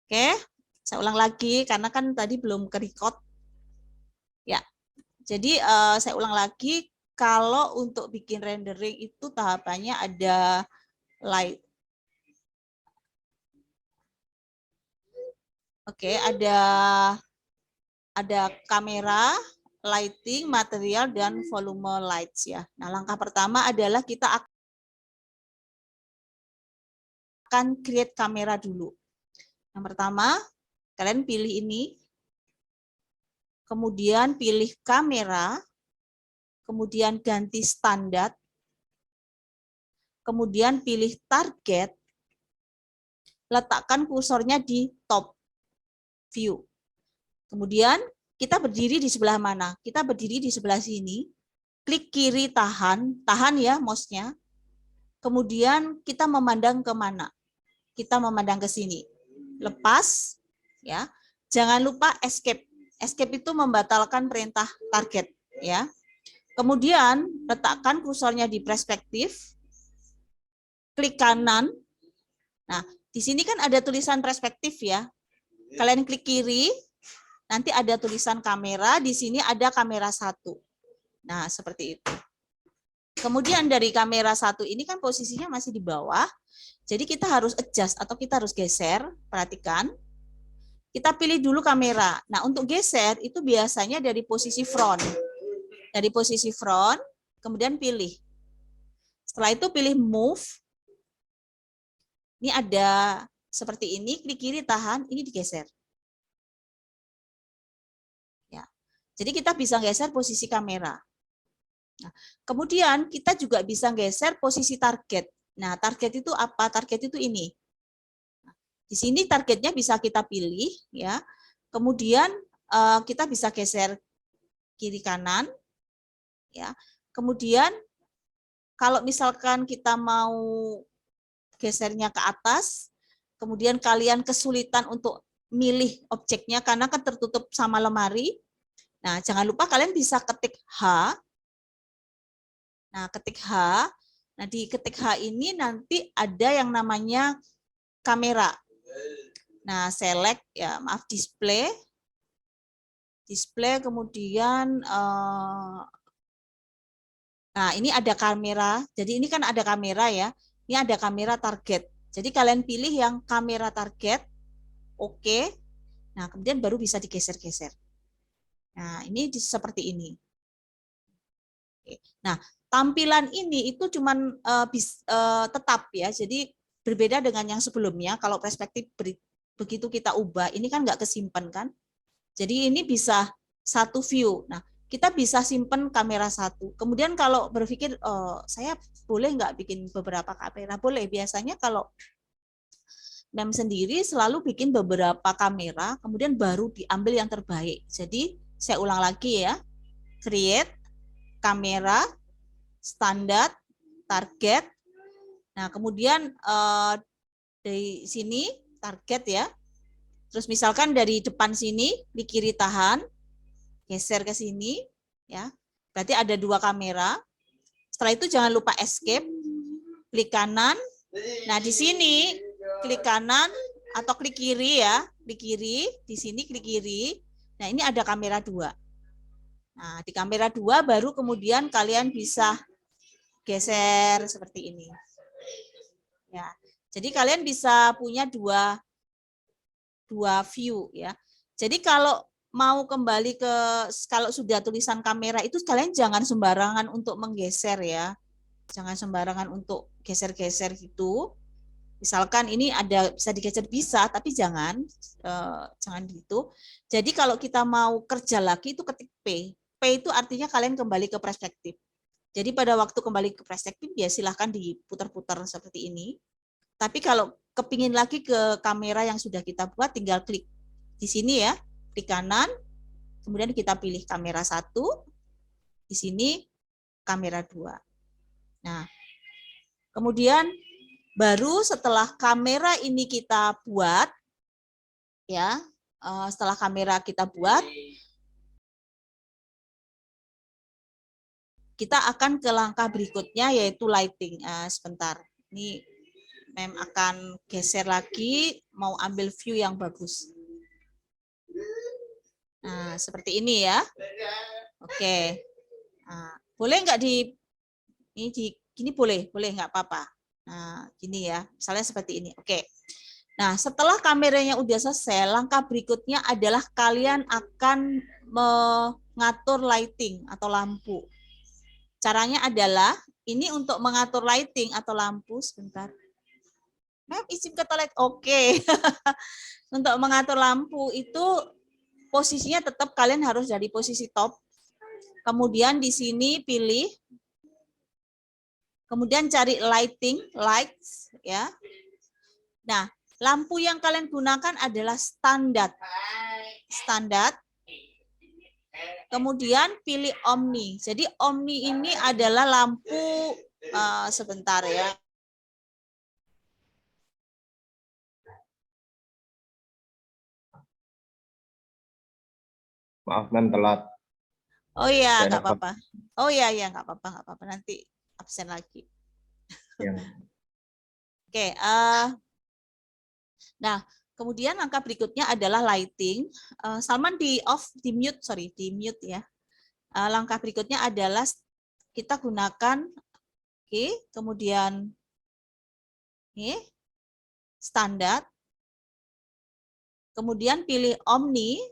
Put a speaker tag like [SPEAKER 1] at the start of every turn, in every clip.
[SPEAKER 1] Oke, saya ulang lagi karena kan tadi belum ke-record. Ya, jadi saya ulang lagi, kalau untuk bikin rendering itu tahapannya ada light. Oke, ada kamera, lighting, material, dan volume lights ya. Nah, langkah pertama adalah kita akan create kamera dulu. Yang pertama, kalian pilih ini, kemudian pilih kamera, kemudian ganti standar, kemudian pilih target, letakkan kursornya di top view. Kemudian kita berdiri di sebelah mana? Kita berdiri di sebelah sini. Klik kiri tahan, tahan ya mouse-nya. Kemudian kita memandang ke mana? Kita memandang ke sini. Lepas ya. Jangan lupa escape. Escape itu membatalkan perintah target ya. Kemudian letakkan kursornya di perspektif. Klik kanan. Nah, di sini kan ada tulisan perspektif ya. Kalian klik kiri, nanti ada tulisan kamera, di sini ada kamera 1. Nah, seperti itu. Kemudian dari kamera 1 ini kan posisinya masih di bawah, jadi kita harus adjust atau kita harus geser, perhatikan. Kita pilih dulu kamera. Nah, untuk geser itu biasanya dari posisi front. Dari posisi front, kemudian pilih. Setelah itu pilih move. Ini ada seperti ini, klik kiri tahan, ini digeser. Ya. Jadi kita bisa geser posisi kamera. Nah, kemudian kita juga bisa geser posisi target. Nah, target itu apa? Target itu ini. Di sini targetnya bisa kita pilih, ya. Kemudian kita bisa geser kiri kanan, ya. Kemudian kalau misalkan kita mau gesernya ke atas, kemudian kalian kesulitan untuk milih objeknya karena kan tertutup sama lemari. Nah, jangan lupa kalian bisa ketik H. Nah, ketik H. Nah, di ketik H ini nanti ada yang namanya kamera. Nah, select ya, maaf, display. Display kemudian nah, ini ada kamera. Jadi ini kan ada kamera ya. Ini ada kamera target. Jadi kalian pilih yang kamera target. Oke. Nah, kemudian baru bisa digeser-geser. Nah, ini seperti ini. Nah, tampilan ini itu cuman tetap ya. Jadi berbeda dengan yang sebelumnya. Kalau perspektif begitu kita ubah, ini kan nggak kesimpan kan. Jadi ini bisa satu view. Nah, kita bisa simpan kamera 1. Kemudian kalau berpikir, saya boleh nggak bikin beberapa kamera? Boleh. Biasanya kalau NEM sendiri selalu bikin beberapa kamera, kemudian baru diambil yang terbaik. Jadi saya ulang lagi ya. Create, kamera, standar, target. Nah, kemudian dari sini target ya. Terus misalkan dari depan sini di kiri tahan, geser ke sini ya. Berarti ada 2 kamera. Setelah itu jangan lupa escape, klik kanan. Nah, di sini klik kanan atau klik kiri ya, klik kiri, di sini klik kiri. Nah, ini ada kamera 2. Nah, di kamera 2 baru kemudian kalian bisa geser seperti ini. Ya. Jadi kalian bisa punya dua view ya. Jadi kalau mau kembali ke, kalau sudah tulisan kamera itu kalian jangan sembarangan untuk menggeser ya. Jangan sembarangan untuk geser-geser gitu. Misalkan ini ada bisa digeser bisa, tapi jangan gitu. Jadi kalau kita mau kerja lagi itu ketik P. P itu artinya kalian kembali ke perspektif. Jadi pada waktu kembali ke perspektif ya silahkan diputar-putar seperti ini. Tapi kalau kepingin lagi ke kamera yang sudah kita buat, tinggal klik di sini ya, klik kanan, kemudian kita pilih kamera 1, di sini kamera 2. Nah, kemudian baru setelah kamera ini kita buat, ya, setelah kamera kita buat, kita akan ke langkah berikutnya yaitu lighting. Sebentar, ini Mem akan geser lagi, mau ambil view yang bagus. Nah, seperti ini ya. Oke. Nah, boleh nggak gini boleh nggak apa-apa. Nah, gini ya, misalnya seperti ini. Oke. Nah, setelah kameranya udah selesai, langkah berikutnya adalah kalian akan mengatur lighting atau lampu. Caranya adalah, ini untuk mengatur lighting atau lampu, sebentar. Mem, izin ke toilet. Oke. Untuk mengatur lampu itu posisinya tetap kalian harus dari posisi top. Kemudian di sini pilih. Kemudian cari lighting, lights ya. Nah, lampu yang kalian gunakan adalah standar. Standar. Kemudian pilih Omni. Jadi Omni ini adalah lampu sebentar ya.
[SPEAKER 2] Maaf, Mem, telat.
[SPEAKER 1] Oh iya,
[SPEAKER 2] Saya
[SPEAKER 1] nggak apa-apa. Oh iya, nggak apa-apa. Nanti absen lagi.
[SPEAKER 2] Ya.
[SPEAKER 1] Oke, nah kemudian langkah berikutnya adalah lighting. Salman di off, di mute ya. Langkah berikutnya adalah kita gunakan, oke, kemudian ini standar, kemudian pilih Omni.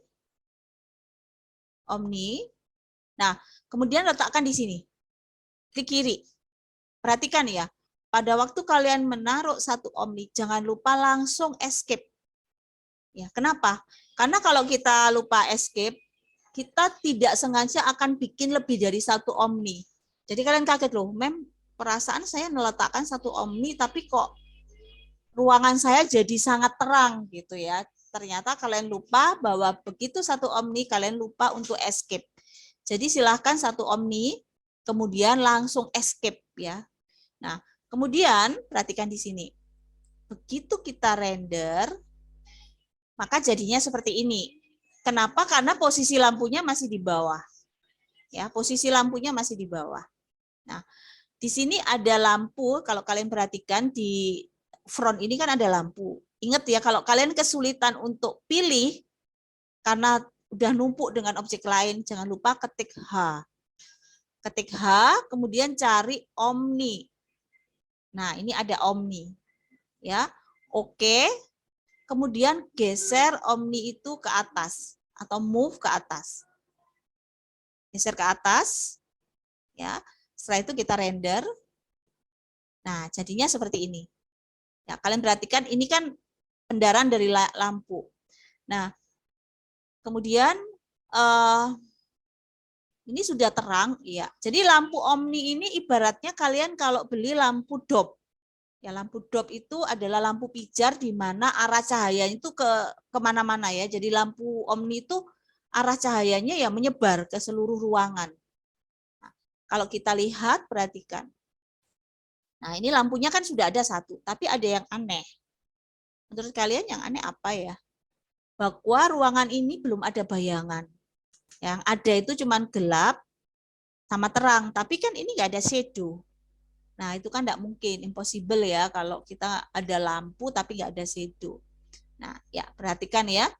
[SPEAKER 1] Nah, kemudian letakkan di sini, klik kiri. Perhatikan ya, pada waktu kalian menaruh satu Omni, jangan lupa langsung escape. Ya, kenapa? Karena kalau kita lupa escape, kita tidak sengaja akan bikin lebih dari satu Omni. Jadi kalian kaget loh, Mem, perasaan saya meletakkan satu Omni, tapi kok ruangan saya jadi sangat terang gitu ya. Ternyata kalian lupa bahwa begitu satu Omni, kalian lupa untuk escape. Jadi silahkan satu Omni, kemudian langsung escape ya. Nah, kemudian perhatikan di sini. Begitu kita render, maka jadinya seperti ini. Kenapa? Karena posisi lampunya masih di bawah. Ya, posisi lampunya masih di bawah. Nah, di sini ada lampu, kalau kalian perhatikan di front ini kan ada lampu. Ingat ya, kalau kalian kesulitan untuk pilih karena udah numpuk dengan objek lain, jangan lupa ketik H. Ketik H, kemudian cari Omni. Nah, ini ada Omni. Ya. Oke. Kemudian geser Omni itu ke atas atau move ke atas. Geser ke atas. Ya. Setelah itu kita render. Nah, jadinya seperti ini. Ya, kalian perhatikan ini kan pendarahan dari lampu. Nah, kemudian ini sudah terang, ya. Jadi lampu Omni ini ibaratnya kalian kalau beli lampu dop. Ya, lampu dop itu adalah lampu pijar di mana arah cahaya itu kemana-mana ya. Jadi lampu Omni itu arah cahayanya ya menyebar ke seluruh ruangan. Nah, kalau kita lihat, perhatikan. Nah, ini lampunya kan sudah ada satu, tapi ada yang aneh. Menurut kalian yang aneh apa ya? Bahwa ruangan ini belum ada bayangan. Yang ada itu cuma gelap sama terang, tapi kan ini nggak ada shadow. Nah, itu kan nggak mungkin, impossible ya kalau kita ada lampu tapi nggak ada shadow. Nah, ya perhatikan ya.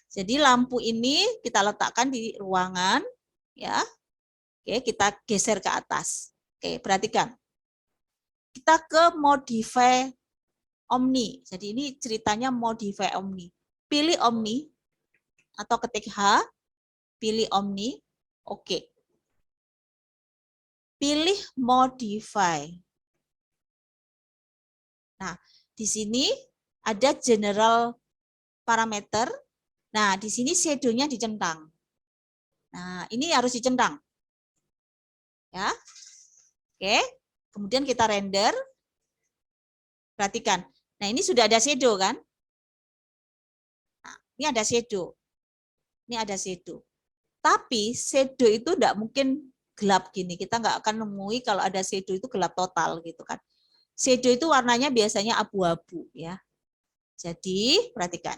[SPEAKER 1] Jadi lampu ini kita letakkan di ruangan, ya. Oke, kita geser ke atas. Oke, perhatikan. Kita ke modify Omni. Jadi ini ceritanya modify Omni. Pilih Omni atau ketik H, pilih Omni. Oke. Pilih modify. Nah, di sini ada general parameter. Nah, di sini shadow-nya dicentang. Nah, ini harus dicentang. Ya. Oke. Kemudian kita render. Perhatikan. Nah, ini sudah ada shadow kan? Nah, ini ada shadow. Ini ada shadow. Tapi shadow itu tidak mungkin gelap gini. Kita nggak akan nemui kalau ada shadow itu gelap total gitu kan. Shadow itu warnanya biasanya abu-abu ya. Jadi, perhatikan.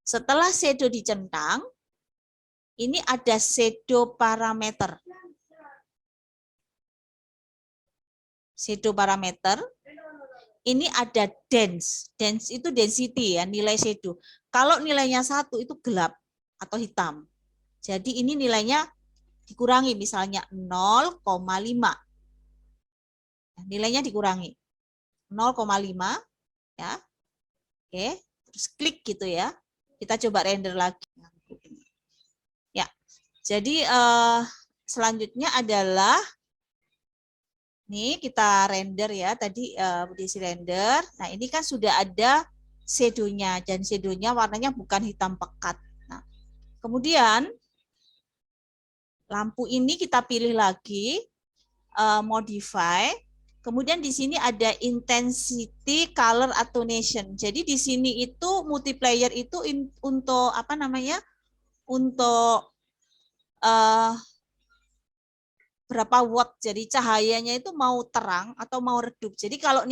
[SPEAKER 1] Setelah shadow dicentang, ini ada shadow parameter. Shadow parameter. ini ada dense. Dense itu density ya, nilai shadow. Kalau nilainya 1 itu gelap atau hitam. Jadi ini nilainya dikurangi, misalnya 0,5. Nilainya dikurangi 0,5 ya. Oke, terus klik gitu ya. Kita coba render lagi. Ya. Jadi selanjutnya adalah nih kita render ya, tadi diisi render. Nah, ini kan sudah ada shadow-nya dan shadow-nya warnanya bukan hitam pekat. Nah, kemudian lampu ini kita pilih lagi modify. Kemudian di sini ada intensity, color, attenuation. Jadi di sini itu multiplier itu untuk apa namanya? Untuk berapa watt, jadi cahayanya itu mau terang atau mau redup. Jadi kalau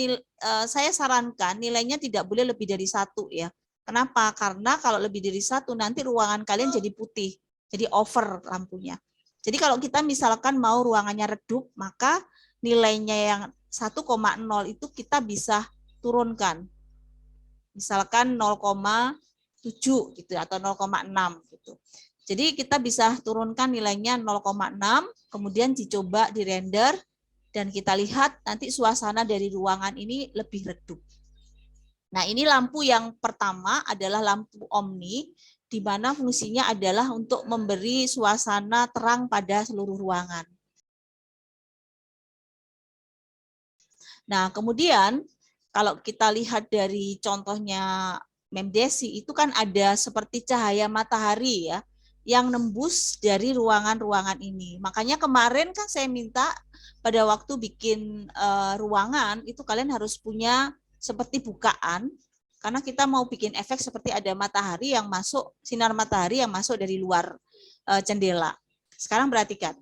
[SPEAKER 1] saya sarankan nilainya tidak boleh lebih dari 1 ya. Kenapa? Karena kalau lebih dari 1 nanti ruangan kalian jadi putih, jadi over lampunya. Jadi kalau kita misalkan mau ruangannya redup, maka nilainya yang 1,0 itu kita bisa turunkan. Misalkan 0,7 gitu atau 0,6 gitu. Jadi kita bisa turunkan nilainya 0,6, kemudian dicoba di render, dan kita lihat nanti suasana dari ruangan ini lebih redup. Nah, ini lampu yang pertama adalah lampu omni, di mana fungsinya adalah untuk memberi suasana terang pada seluruh ruangan. Nah, kemudian kalau kita lihat dari contohnya Mem Desi, itu kan ada seperti cahaya matahari ya, yang nembus dari ruangan-ruangan ini. Makanya kemarin kan saya minta pada waktu bikin ruangan, itu kalian harus punya seperti bukaan, karena kita mau bikin efek seperti ada matahari yang masuk, sinar matahari yang masuk dari luar jendela. Sekarang perhatikan.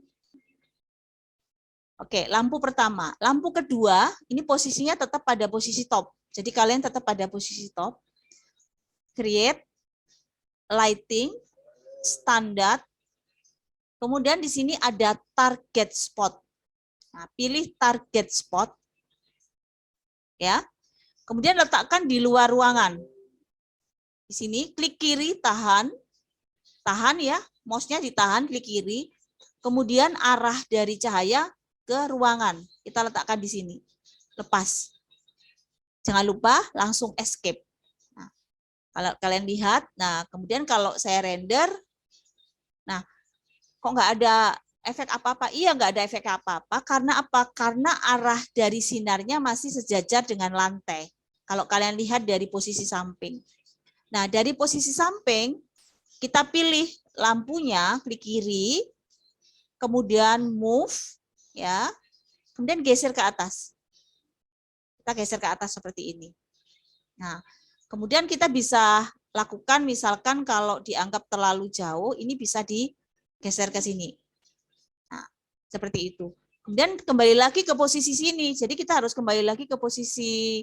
[SPEAKER 1] Oke, lampu pertama. Lampu kedua, ini posisinya tetap pada posisi top. Jadi kalian tetap pada posisi top. Create, lighting, standar. Kemudian di sini ada target spot. Nah, pilih target spot. Ya. Kemudian letakkan di luar ruangan. Di sini klik kiri, tahan. Tahan ya, mouse-nya ditahan, klik kiri. Kemudian arah dari cahaya ke ruangan. Kita letakkan di sini. Lepas. Jangan lupa langsung escape. Nah, kalau kalian lihat, nah kemudian kalau saya render, nah kok nggak ada efek apa-apa? Iya, nggak ada efek apa-apa. Karena apa? Karena arah dari sinarnya masih sejajar dengan lantai. Kalau kalian lihat dari posisi samping. Nah, dari posisi samping, kita pilih lampunya, klik kiri, kemudian move, ya, kemudian geser ke atas. Kita geser ke atas seperti ini. Nah, kemudian kita bisa lakukan, misalkan kalau dianggap terlalu jauh, ini bisa digeser ke sini. Nah, seperti itu. Kemudian kembali lagi ke posisi sini. Jadi kita harus kembali lagi ke posisi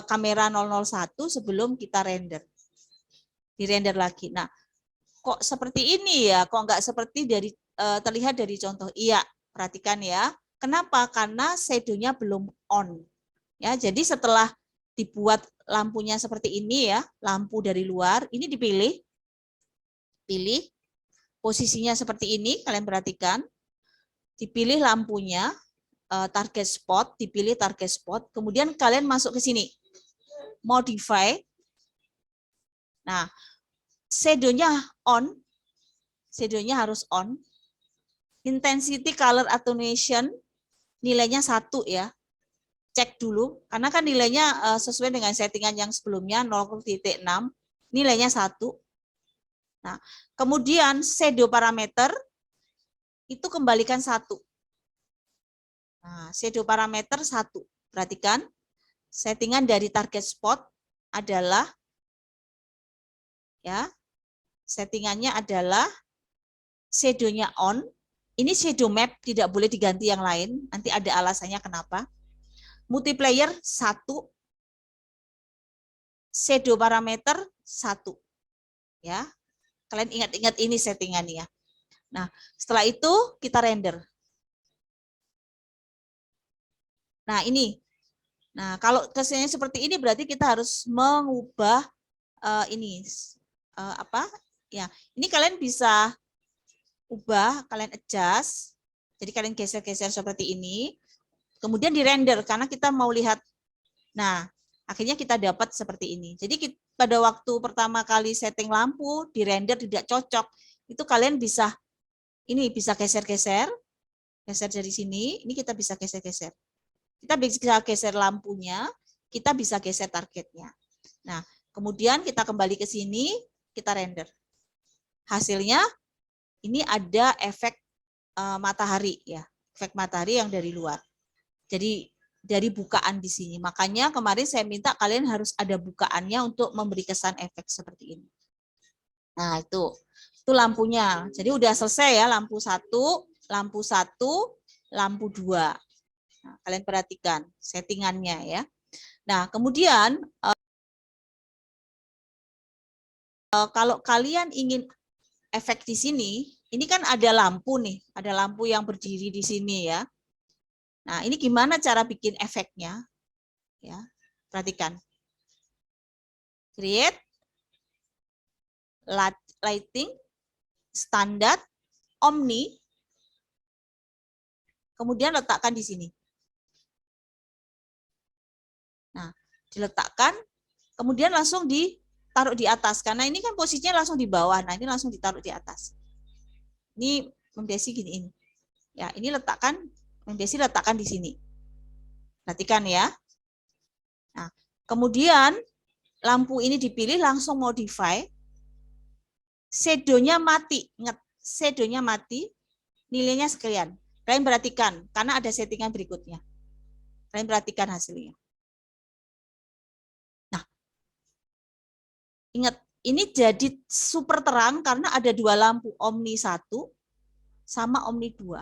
[SPEAKER 1] kamera 001 sebelum kita render. Di render lagi. Nah, kok seperti ini ya? Kok nggak seperti dari terlihat dari contoh? Iya, perhatikan ya. Kenapa? Karena shadow-nya belum on. Ya, jadi setelah dibuat lampunya seperti ini ya, lampu dari luar, ini dipilih, pilih posisinya seperti ini, kalian perhatikan, dipilih lampunya, target spot, dipilih target spot, kemudian kalian masuk ke sini, modify. Nah, shadow-nya on, shadow-nya harus on, intensity, color, attenuation, nilainya 1 ya, cek dulu, karena kan nilainya sesuai dengan settingan yang sebelumnya 0,6, nilainya 1. Nah, kemudian shadow parameter itu kembalikan 1. Nah, shadow parameter 1. Perhatikan, settingan dari target spot adalah ya, settingannya adalah shadow-nya on. Ini shadow map, tidak boleh diganti yang lain, nanti ada alasannya kenapa. Multiplier 1, shadow parameter 1. Ya. Kalian ingat-ingat ini settingannya. Nah, setelah itu kita render. Nah, ini Nah, kalau kesannya seperti ini berarti kita harus mengubah ini apa? Ya, ini kalian bisa ubah, kalian adjust. Jadi kalian geser-geser seperti ini. Kemudian di render karena kita mau lihat. Nah, akhirnya kita dapat seperti ini. Jadi pada waktu pertama kali setting lampu di render tidak cocok, itu kalian bisa ini bisa geser-geser, geser dari sini. Ini kita bisa geser-geser. Kita bisa geser lampunya, kita bisa geser targetnya. Nah, kemudian kita kembali ke sini, kita render. Hasilnya ini ada efek matahari ya, efek matahari yang dari luar. Jadi dari bukaan di sini. Makanya kemarin saya minta kalian harus ada bukaannya untuk memberi kesan efek seperti ini. Nah, itu lampunya. Jadi udah selesai ya, lampu 1, lampu 2. Nah, kalian perhatikan settingannya ya. Nah, kemudian kalau kalian ingin efek di sini, ini kan ada lampu nih, ada lampu yang berdiri di sini ya. Nah, ini gimana cara bikin efeknya? Ya, perhatikan. Create lighting standar omni. Kemudian letakkan di sini. Nah, diletakkan, kemudian langsung ditaruh di atas. Karena ini kan posisinya langsung di bawah. Nah, ini langsung ditaruh di atas. Ini Mem Desi giniin. Ya, ini letakkan, Mem Desi letakkan di sini. Perhatikan ya. Nah, kemudian lampu ini dipilih langsung modify. Shadow-nya mati. Ingat, shadow-nya mati. Nilainya sekian. Kalian perhatikan, karena ada settingan berikutnya. Kalian perhatikan hasilnya. Nah, ingat, ini jadi super terang karena ada 2 lampu, Omni 1 sama Omni 2.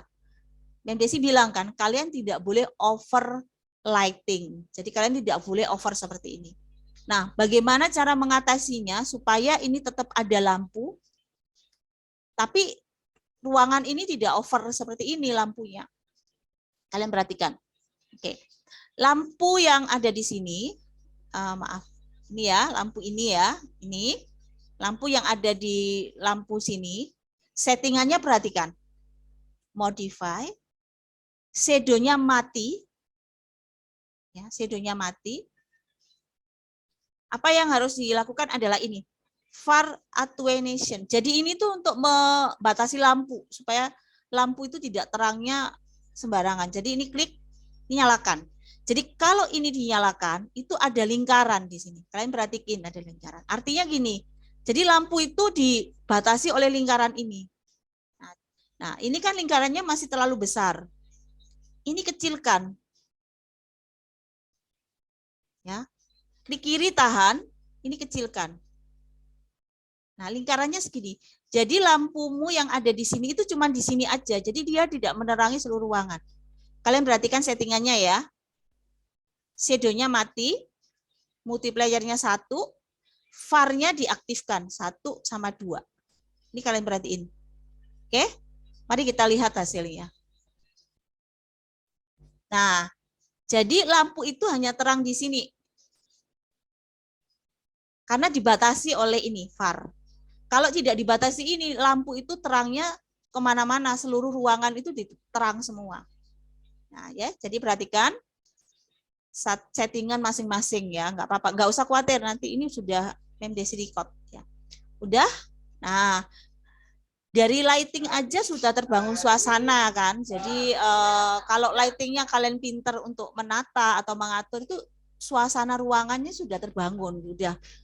[SPEAKER 1] Mem Desi bilang kan, kalian tidak boleh over lighting. Jadi kalian tidak boleh over seperti ini. Nah, bagaimana cara mengatasinya supaya ini tetap ada lampu, tapi ruangan ini tidak over seperti ini lampunya. Kalian perhatikan. Oke. Lampu yang ada di sini, maaf, ini ya, lampu ini ya, ini. Lampu yang ada di lampu sini, settingannya perhatikan. Modify, shadow-nya mati. Ya, shadow-nya mati. Apa yang harus dilakukan adalah ini. Far attenuation. Jadi ini tuh untuk membatasi lampu supaya lampu itu tidak terangnya sembarangan. Jadi ini klik, ini nyalakan. Jadi kalau ini dinyalakan, itu ada lingkaran di sini. Kalian perhatiin ada lingkaran. Artinya gini. Jadi lampu itu dibatasi oleh lingkaran ini. Nah, ini kan lingkarannya masih terlalu besar. Ini kecilkan. Ya. Klik kiri tahan, ini kecilkan. Nah, lingkarannya segini. Jadi lampumu yang ada di sini itu cuma di sini aja. Jadi dia tidak menerangi seluruh ruangan. Kalian perhatikan settingannya ya. Shadow-nya mati, multiplier-nya 1, VAR-nya diaktifkan 1 sama 2. Ini kalian perhatiin. Oke? Mari kita lihat hasilnya. Nah, jadi lampu itu hanya terang di sini. Karena dibatasi oleh ini, VAR. Kalau tidak dibatasi ini, lampu itu terangnya kemana-mana, seluruh ruangan itu terang semua. Nah, ya, jadi perhatikan settingan masing-masing ya, nggak apa-apa, nggak usah khawatir nanti ini sudah Mem Desi record ya. Udah. Nah, dari lighting aja sudah terbangun suasana kan. Jadi kalau lightingnya kalian pinter untuk menata atau mengatur itu suasana ruangannya sudah terbangun,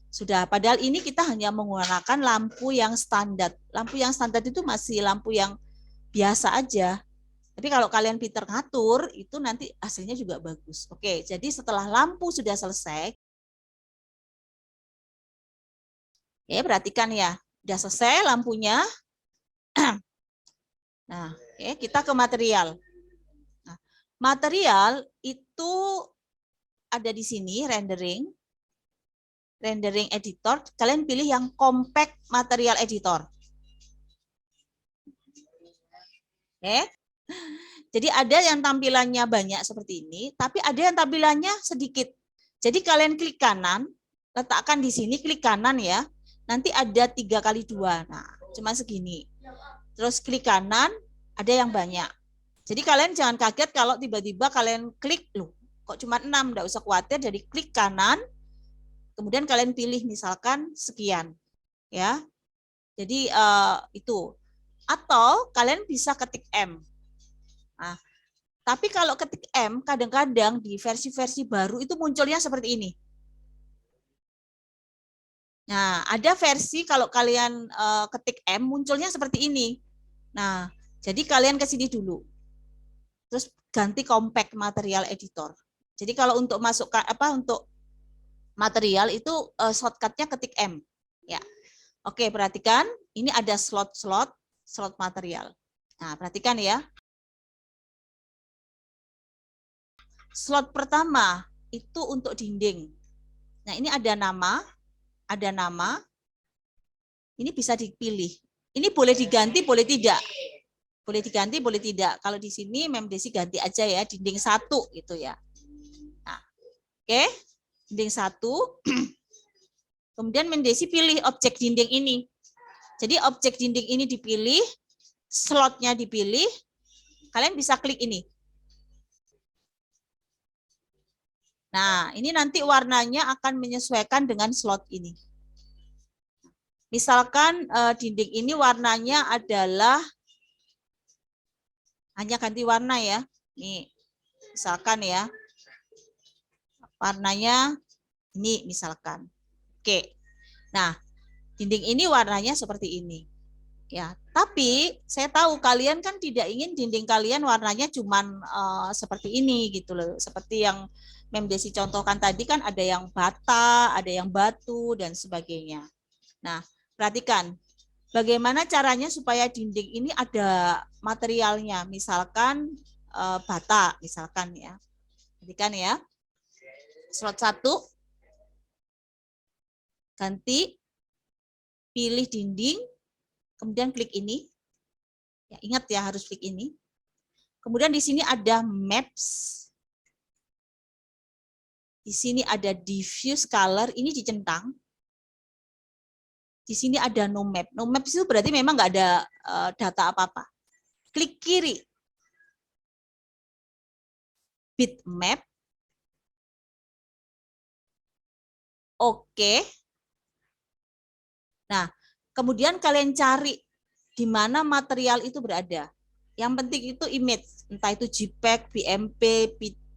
[SPEAKER 1] sudah. Padahal ini kita hanya menggunakan lampu yang standar. Lampu yang standar itu masih lampu yang biasa aja. Tapi kalau kalian pinter ngatur, itu nanti hasilnya juga bagus. Oke, jadi setelah lampu sudah selesai, ya perhatikan ya, sudah selesai lampunya. Nah, oke, kita ke material. Nah, material itu ada di sini, rendering editor, kalian pilih yang compact material editor. Oke. Jadi ada yang tampilannya banyak seperti ini, tapi ada yang tampilannya sedikit. Jadi kalian klik kanan, letakkan di sini, klik kanan ya. Nanti ada 3x2. Nah, cuma segini. Terus klik kanan, ada yang banyak. Jadi kalian jangan kaget kalau tiba-tiba kalian klik, loh, kok cuma 6, enggak usah khawatir. Jadi klik kanan, kemudian kalian pilih misalkan sekian. Ya. Jadi itu. Atau kalian bisa ketik M. Nah, tapi kalau ketik M, kadang-kadang di versi-versi baru itu munculnya seperti ini. Nah, ada versi kalau kalian ketik M, munculnya seperti ini. Nah, jadi kalian ke sini dulu. Terus ganti compact material editor. Jadi kalau untuk masuk untuk material itu shortcutnya ketik M. Ya, oke, perhatikan. Ini ada slot material. Nah, perhatikan ya. Slot pertama itu untuk dinding. Nah, ini ada nama, ini bisa dipilih. Ini boleh diganti, boleh tidak. Boleh diganti, boleh tidak. Kalau di sini Mem Desi ganti aja ya, dinding 1 gitu ya. Nah, oke, dinding 1. Kemudian Mem Desi pilih objek dinding ini. Jadi objek dinding ini dipilih, slotnya dipilih, kalian bisa klik ini. Nah, ini nanti warnanya akan menyesuaikan dengan slot ini. Misalkan dinding ini warnanya adalah hanya ganti warna ya. Nih, misalkan ya. Warnanya ini misalkan. Oke. Nah, dinding ini warnanya seperti ini. Ya, tapi saya tahu kalian kan tidak ingin dinding kalian warnanya cuman seperti ini gitu loh. Seperti yang Mem Desi contohkan tadi kan ada yang bata, ada yang batu dan sebagainya. Nah, perhatikan bagaimana caranya supaya dinding ini ada materialnya, misalkan bata, misalkan ya. Perhatikan ya. Slot 1 ganti, pilih dinding, kemudian klik ini. Ya, ingat ya harus klik ini. Kemudian di sini ada maps. Di sini ada diffuse color, ini dicentang. Di sini ada no map. No map itu berarti memang nggak ada data apa-apa. Klik kiri. Bitmap. Oke. Nah, kemudian kalian cari di mana material itu berada. Yang penting itu image, entah itu JPEG, BMP,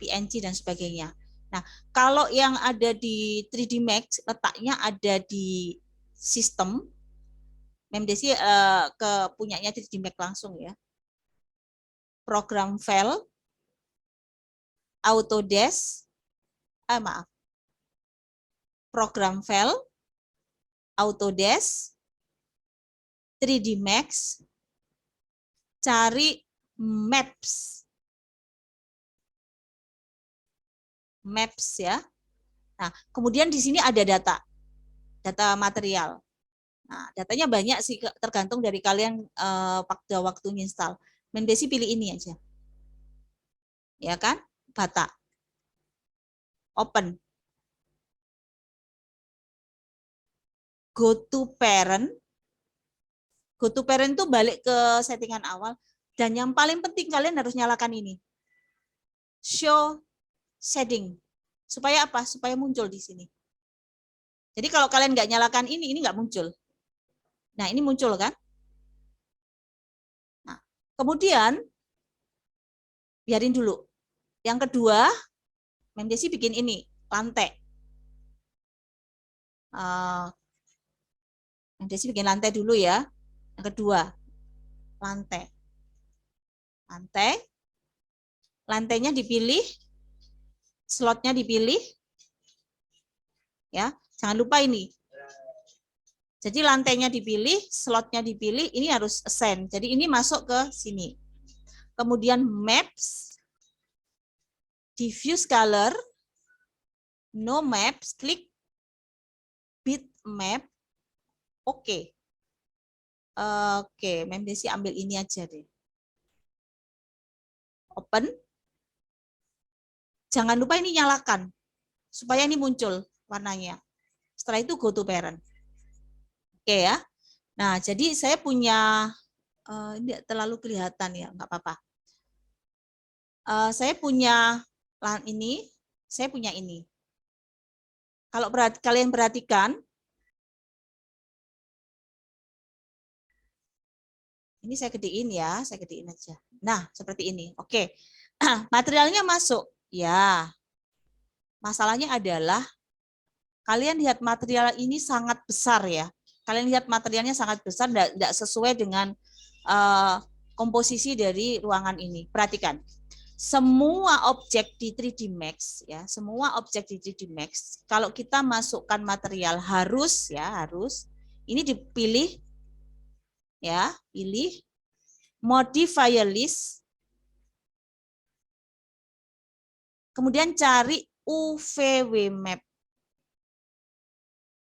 [SPEAKER 1] PNG, dan sebagainya. Nah, kalau yang ada di 3D Max, letaknya ada di sistem, Mem Desi ke punyanya 3D Max langsung ya. Program file, Autodesk, program file, Autodesk, 3D Max, cari maps. Maps ya. Nah, kemudian di sini ada data material. Nah, datanya banyak sih, tergantung dari kalian pada waktu install. Mem Desi pilih ini aja. Ya kan? Bata. Open. Go to parent. Go to parent itu balik ke settingan awal. Dan yang paling penting kalian harus nyalakan ini. Show shading. Supaya apa? Supaya muncul di sini. Jadi kalau kalian nggak nyalakan ini nggak muncul. Nah, ini muncul kan? Nah, kemudian biarin dulu. Yang kedua, Mem Desi bikin ini, lantai. Mem Desi bikin lantai dulu ya. Yang kedua, lantai. Lantainya dipilih, slotnya dipilih. Ya, jangan lupa ini. Jadi lantainya dipilih, slotnya dipilih, ini harus assign. Jadi ini masuk ke sini. Kemudian maps, diffuse color, no maps, klik bitmap. Oke. Oke, Mem Desi ambil ini aja deh. open. Jangan lupa ini nyalakan, supaya ini muncul warnanya. Setelah itu go to parent. Oke ya. Nah, jadi saya punya, ini terlalu kelihatan ya, nggak apa-apa. Saya punya ini, saya punya ini. Kalau kalian perhatikan, ini saya gedein ya, saya gedein aja. Nah, seperti ini. Oke, materialnya masuk. Ya, masalahnya adalah kalian lihat material ini sangat besar ya. Kalian lihat materialnya sangat besar, tidak sesuai dengan komposisi dari ruangan ini. Perhatikan. Semua objek di 3D Max ya, semua objek di 3D Max kalau kita masukkan material harus ini dipilih ya, pilih modifier list, kemudian cari UVW map.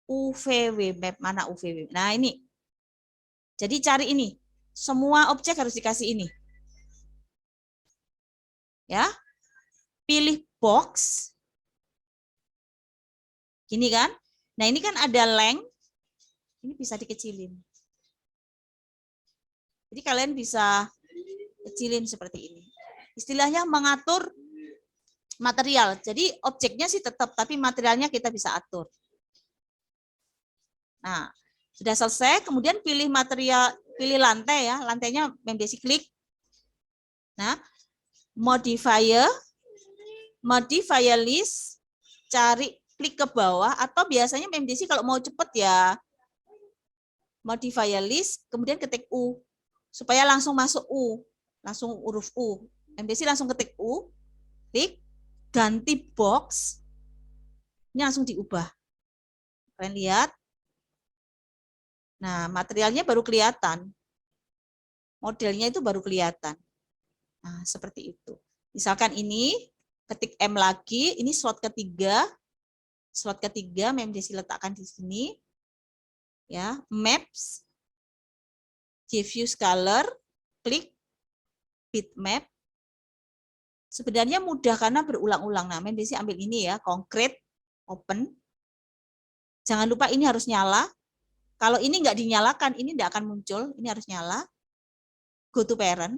[SPEAKER 1] UVW map, mana UVW? Nah, ini. Jadi cari ini. Semua objek harus dikasih ini. Ya. Pilih box. Gini kan? Nah, ini kan ada length. Ini bisa dikecilin. Jadi kalian bisa kecilin seperti ini. Istilahnya mengatur material. Jadi objeknya sih tetap, tapi materialnya kita bisa atur. Nah, sudah selesai. Kemudian pilih material, pilih lantai ya. Lantainya Memdesi klik. Nah, modifier list, cari klik ke bawah, atau biasanya Memdesi kalau mau cepet ya modifier list, kemudian ketik U supaya langsung masuk U, langsung huruf U. Memdesi langsung ketik U, klik, ganti box, ini langsung diubah. Kalian lihat. Nah, materialnya baru kelihatan, modelnya itu baru kelihatan. Nah, seperti itu. Misalkan ini ketik M lagi, ini slot ketiga Memdesi letakkan di sini. Ya, maps, diffuse color, klik bitmap. Sebenarnya mudah karena berulang-ulang. Nah, Memdesi ambil ini ya, concrete, open. Jangan lupa ini harus nyala. Kalau ini nggak dinyalakan, ini nggak akan muncul. Ini harus nyala. Go to parent.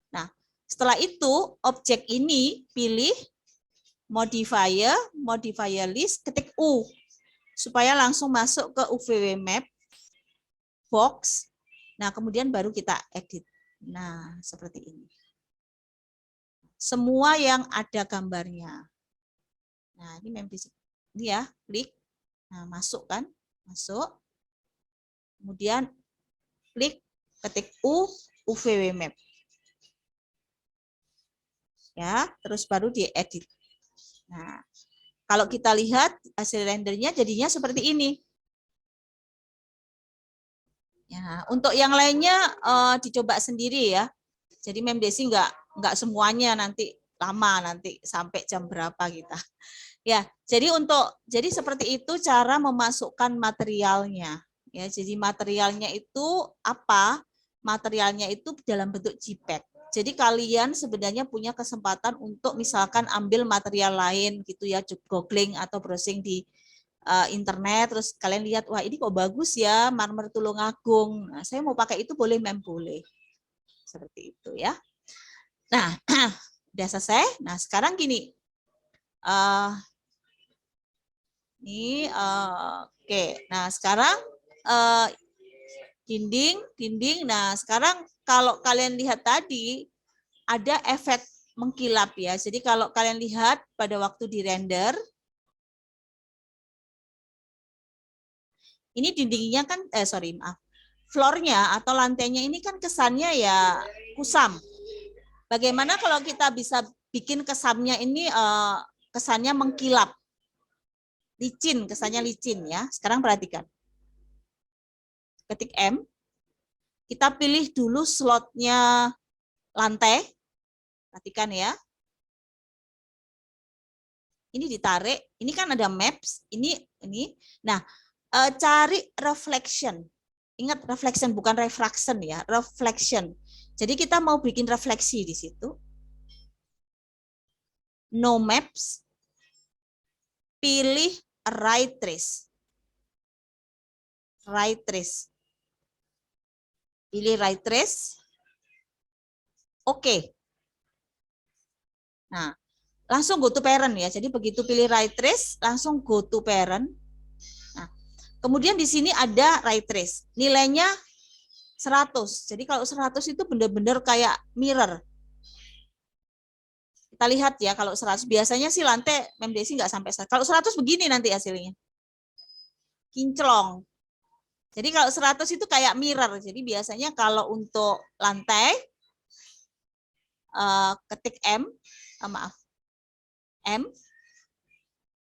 [SPEAKER 1] Nah, setelah itu objek ini pilih modifier list, ketik U supaya langsung masuk ke UVW map box. Nah, kemudian baru kita edit. Nah, seperti ini. Semua yang ada gambarnya. Nah, ini Memdesi. Ini ya, klik. Nah, masuk kan? Masuk. Kemudian klik, ketik U, UVW map. Ya, terus baru diedit. Nah, kalau kita lihat hasil rendernya jadinya seperti ini. Ya, untuk yang lainnya dicoba sendiri ya. Jadi Memdesi nggak semuanya nanti lama, nanti sampai jam berapa kita. Ya, jadi seperti itu cara memasukkan materialnya. Ya, jadi materialnya itu apa? Materialnya itu dalam bentuk JPEG. Jadi kalian sebenarnya punya kesempatan untuk misalkan ambil material lain gitu ya, googling atau browsing di internet, terus kalian lihat, wah ini kok bagus ya, marmer Tulungagung. Nah, saya mau pakai itu boleh, Mem? Boleh. Seperti itu ya. Nah, udah selesai. Nah, sekarang gini. Oke. Nah, sekarang dinding. Nah, sekarang kalau kalian lihat tadi ada efek mengkilap ya. Jadi kalau kalian lihat pada waktu di render, ini dindingnya kan, floornya atau lantainya ini kan kesannya ya kusam. Bagaimana kalau kita bisa bikin kesannya ini kesannya mengkilap, licin, kesannya licin ya. Sekarang perhatikan. Ketik M, kita pilih dulu slotnya lantai. Perhatikan ya. Ini ditarik, ini kan ada maps, ini. Nah, cari reflection. Ingat reflection bukan refraction ya, reflection. Jadi kita mau bikin refleksi di situ. no maps, pilih right trace. Right trace. Pilih right trace. Oke. Nah, langsung go to parent ya. Jadi begitu pilih right trace, langsung go to parent. Nah, kemudian di sini ada right trace. Nilainya 100. Jadi kalau 100 itu benar-benar kayak mirror. Kita lihat ya, kalau 100 biasanya sih lantai MDC nggak sampai 100. Kalau 100 begini nanti hasilnya. Kinclong. Jadi kalau 100 itu kayak mirror. Jadi biasanya kalau untuk lantai ketik M, maaf, M.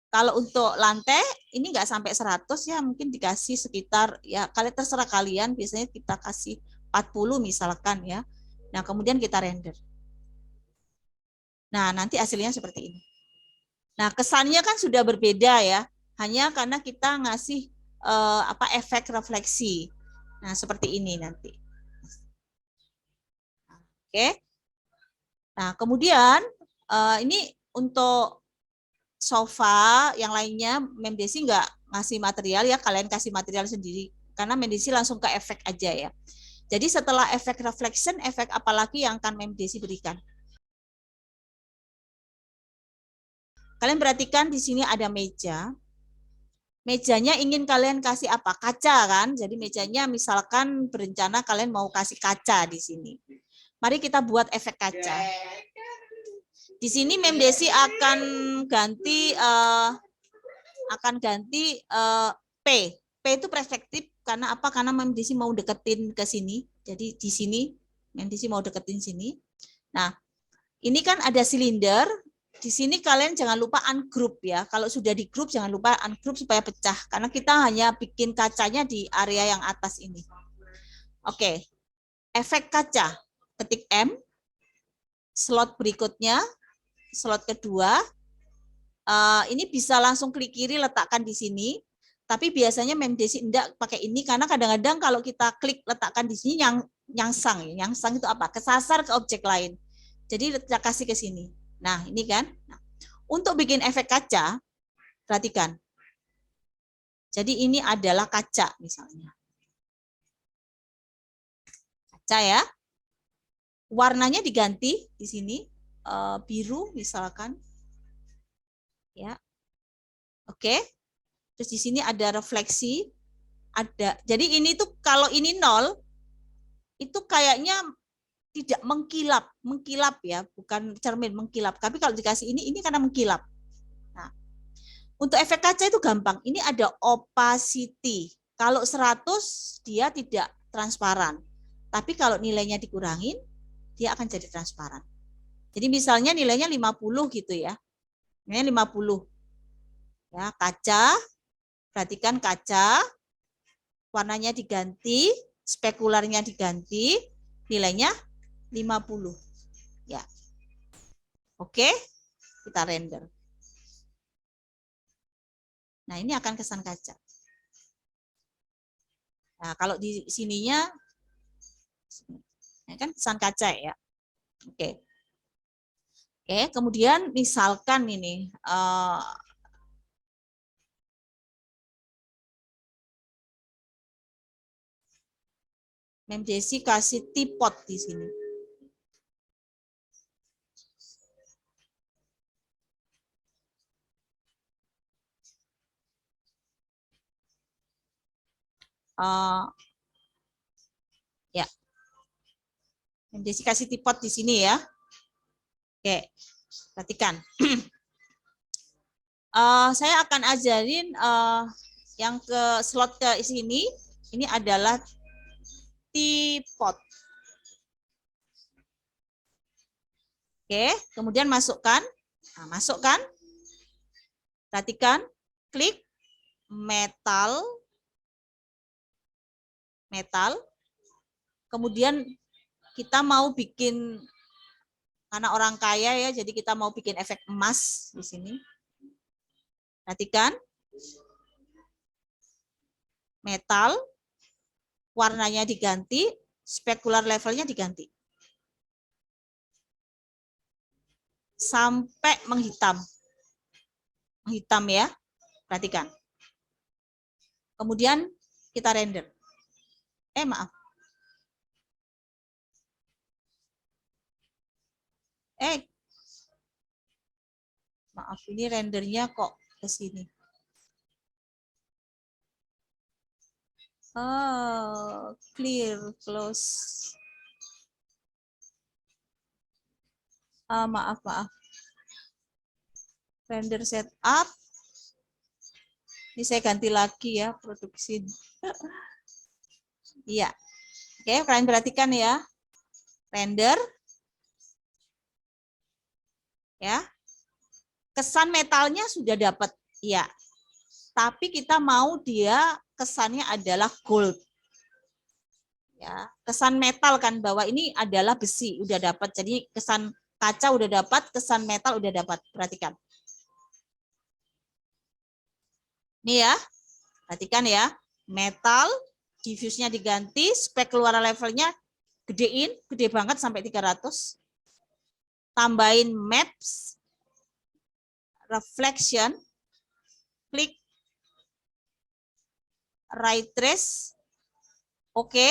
[SPEAKER 1] Kalau untuk lantai ini nggak sampai 100 ya, mungkin dikasih sekitar ya kalian terserah kalian, biasanya kita kasih 40 misalkan ya. Nah, kemudian kita render. Nah, nanti hasilnya seperti ini. Nah, kesannya kan sudah berbeda ya, hanya karena kita ngasih efek refleksi. Nah, seperti ini nanti. Oke. Nah, kemudian ini untuk sofa yang lainnya Memdesi nggak ngasih material ya, kalian kasih material sendiri karena Memdesi langsung ke efek aja ya. Jadi setelah efek reflection, efek apa lagi yang akan Memdesi berikan? Kalian perhatikan di sini ada meja. Mejanya ingin kalian kasih apa? Kaca kan? Jadi mejanya misalkan berencana kalian mau kasih kaca di sini. Mari kita buat efek kaca. Di sini Memdesi akan ganti P. P itu perspektif karena apa? Karena Memdesi mau deketin ke sini. Jadi di sini Memdesi mau deketin sini. Nah, ini kan ada silinder. Di sini kalian jangan lupa ungroup ya. Kalau sudah di group jangan lupa ungroup supaya pecah. Karena kita hanya bikin kacanya di area yang atas ini. Oke. Efek kaca. Ketik M. Slot berikutnya. Slot kedua. Ini bisa langsung klik kiri letakkan di sini. Tapi biasanya Memdesi enggak pakai ini. Karena kadang-kadang kalau kita klik letakkan di sini nyangsang. Nyangsang itu apa? Kesasar ke objek lain. Jadi kita kasih ke sini. Nah, ini kan. Nah, untuk bikin efek kaca, perhatikan. Jadi ini adalah kaca misalnya. Kaca ya. Warnanya diganti di sini biru misalkan. Ya. Oke. Terus di sini ada refleksi. Ada. Jadi ini tuh kalau ini 0 itu kayaknya tidak mengkilap ya, bukan cermin mengkilap. Tapi kalau dikasih ini karena mengkilap. Nah, untuk efek kaca itu gampang. Ini ada opacity. Kalau 100 dia tidak transparan. Tapi kalau nilainya dikurangin, dia akan jadi transparan. Jadi misalnya nilainya 50 gitu ya. Nilainya 50. Ya, kaca. Perhatikan kaca. Warnanya diganti, spekularnya diganti, nilainya 50. Ya. Oke, kita render. Nah, ini akan kesan kaca. Nah, kalau di sininya ini kan kesan kaca ya. Oke. Oke, kemudian misalkan ini Memdesi kasih teapot di sini. Ya, Memdesi kasih teapot di sini ya. Oke, perhatikan. Saya akan ajarin yang ke slot ke sini. Ini adalah teapot. Oke, kemudian masukkan. Nah, masukkan. Perhatikan, klik metal. Kemudian kita mau bikin, karena orang kaya ya, jadi kita mau bikin efek emas di sini. Perhatikan. Metal, warnanya diganti, spekular levelnya diganti. sampai menghitam. Menghitam ya, perhatikan. Kemudian kita render. Maaf. Maaf, ini rendernya kok ke sini. Oh, clear, close. Maaf. Render setup. Ini saya ganti lagi ya, produksi. Iya. Oke, kalian perhatikan ya. Render. Ya. Kesan metalnya sudah dapat. Ya. Tapi kita mau dia kesannya adalah gold. Ya, kesan metal kan bahwa ini adalah besi udah dapat. Jadi kesan kaca udah dapat, kesan metal udah dapat. Perhatikan. Ini ya. Perhatikan ya. Metal diffuse-nya diganti, spek keluaran levelnya gedein, gede banget sampai 300. Tambahin maps, reflection, klik, right trace, oke,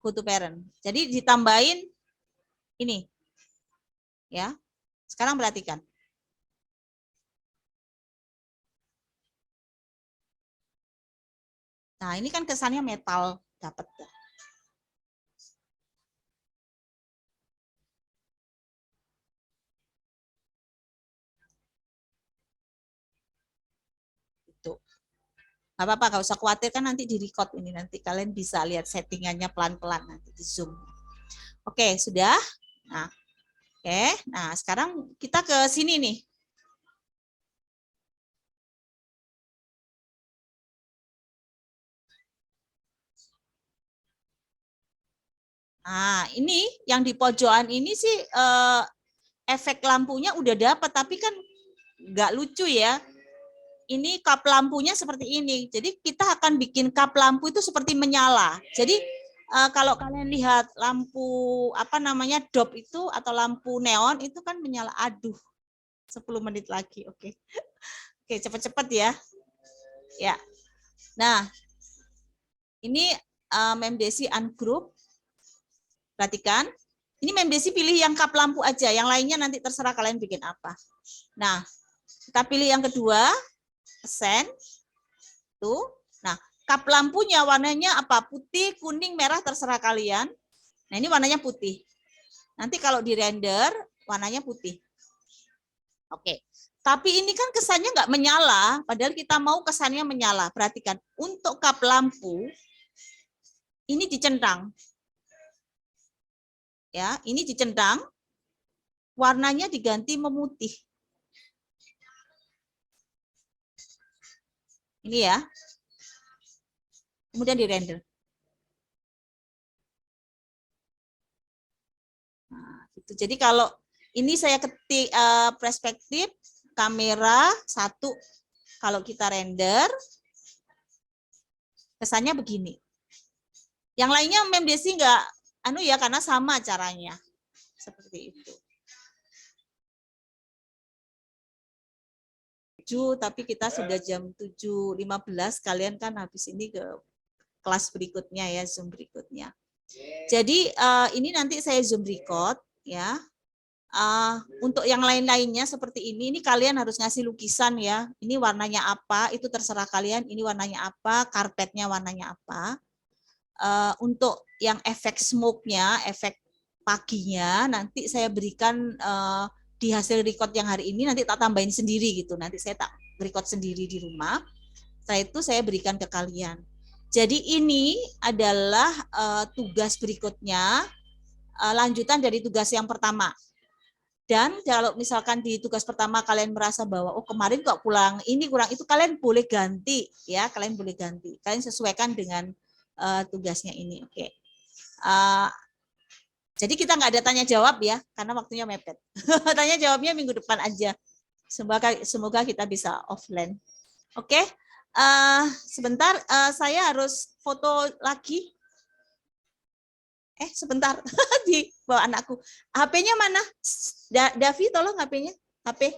[SPEAKER 1] go to parent. Jadi ditambahin ini, ya. Sekarang perhatikan. Nah, ini kan kesannya metal dapat. Itu. Gak apa-apa, gak usah khawatir kan nanti di record ini, nanti kalian bisa lihat settingannya pelan-pelan nanti di zoom. Oke, sudah. Nah, oke. Nah, sekarang kita ke sini nih. Nah, ini yang di pojokan ini sih efek lampunya udah dapat, tapi kan nggak lucu ya. Ini kap lampunya seperti ini. Jadi kita akan bikin kap lampu itu seperti menyala. Jadi kalau kalian lihat lampu apa namanya dop itu atau lampu neon itu kan menyala. Aduh, 10 menit lagi. Oke. Oke, cepat-cepat ya. Ya. Nah, ini memdesi ungroup. Perhatikan. Ini memdesi pilih yang kap lampu aja, yang lainnya nanti terserah kalian bikin apa. Nah, kita pilih yang kedua, persen. Tuh. Nah, kap lampunya warnanya apa? Putih, kuning, merah, terserah kalian. Nah, ini warnanya putih. Nanti kalau di render, warnanya putih. Oke. Tapi ini kan kesannya nggak menyala, padahal kita mau kesannya menyala. Perhatikan, untuk kap lampu, ini dicentang. Ya, ini dicentang, warnanya diganti memutih. Ini ya. Kemudian di render. Nah, gitu. Jadi kalau ini saya ketik perspektif kamera 1, kalau kita render kesannya begini. Yang lainnya memdesi nggak ya karena sama caranya. Seperti itu. Tapi kita sudah jam 7.15, kalian kan habis ini ke kelas berikutnya ya, Zoom berikutnya. Jadi ini nanti saya Zoom record ya. Untuk yang lain-lainnya seperti ini kalian harus ngasih lukisan ya. Ini warnanya apa, itu terserah kalian. Ini warnanya apa, karpetnya warnanya apa. Untuk yang efek smoke-nya, efek paginya, nanti saya berikan di hasil record yang hari ini, nanti tak tambahin sendiri gitu. Nanti saya tak record sendiri di rumah. Setelah itu saya berikan ke kalian. Jadi ini adalah tugas berikutnya, lanjutan dari tugas yang pertama. Dan kalau misalkan di tugas pertama kalian merasa bahwa oh kemarin kok kurang ini kurang itu, kalian boleh ganti ya, kalian boleh ganti. Kalian sesuaikan dengan tugasnya ini. Oke. Jadi kita nggak ada tanya jawab ya, karena waktunya mepet. Tanya jawabnya minggu depan aja. Semoga kita bisa offline. Oke. Sebentar, saya harus foto lagi. Sebentar, di bawah anakku. HP-nya mana? Davi tolong HP-nya. HP.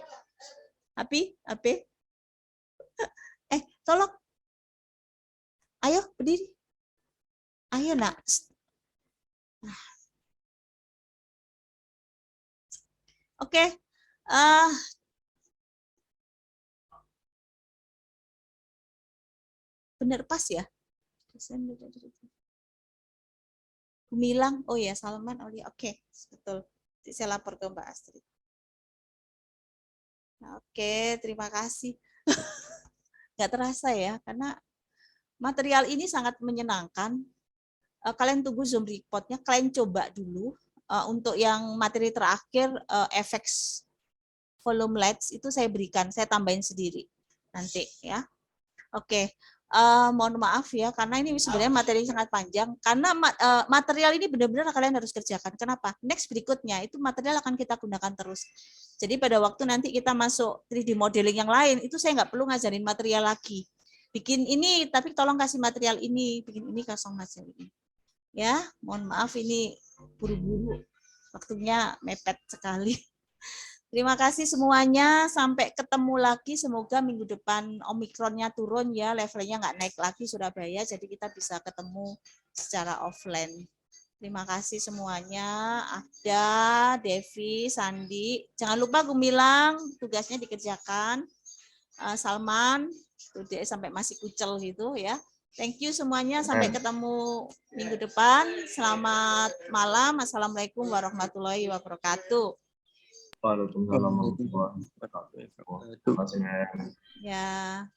[SPEAKER 1] Tolong. Ayo berdiri. Ayo nak. Oke. Bener pas ya. Gumilang, oh ya Salman, oh ya oke, betul. Saya lapor ke Mbak Astrid. Nah, oke, terima kasih. Nggak terasa ya, karena material ini sangat menyenangkan. Kalian tunggu Zoom report-nya, kalian coba dulu. Untuk yang materi terakhir, efek volume lights itu saya berikan, saya tambahin sendiri nanti ya. Oke. Mohon maaf ya, karena ini sebenarnya materi sangat panjang. Karena material ini benar-benar kalian harus kerjakan. Kenapa? Next berikutnya itu material akan kita gunakan terus. Jadi pada waktu nanti kita masuk 3D modeling yang lain, itu saya nggak perlu ngajarin material lagi. Bikin ini, tapi tolong kasih material ini. Bikin ini, kosong material ini. Ya, mohon maaf ini buru-buru. Waktunya mepet sekali. Terima kasih semuanya. Sampai ketemu lagi. Semoga minggu depan Omikronnya turun ya, levelnya nggak naik lagi Surabaya. Jadi kita bisa ketemu secara offline. Terima kasih semuanya. Afda, Devi, Sandi. Jangan lupa Gumilang, tugasnya dikerjakan. Salman, dia sampai masih kucel gitu ya. Thank you semuanya. Sampai ketemu minggu depan. Selamat malam. Assalamualaikum warahmatullahi wabarakatuh.
[SPEAKER 2] Waalaikumsalam warahmatullahi wabarakatuh.
[SPEAKER 3] Wabarakatuh.
[SPEAKER 2] Terima kasih.
[SPEAKER 1] Ya.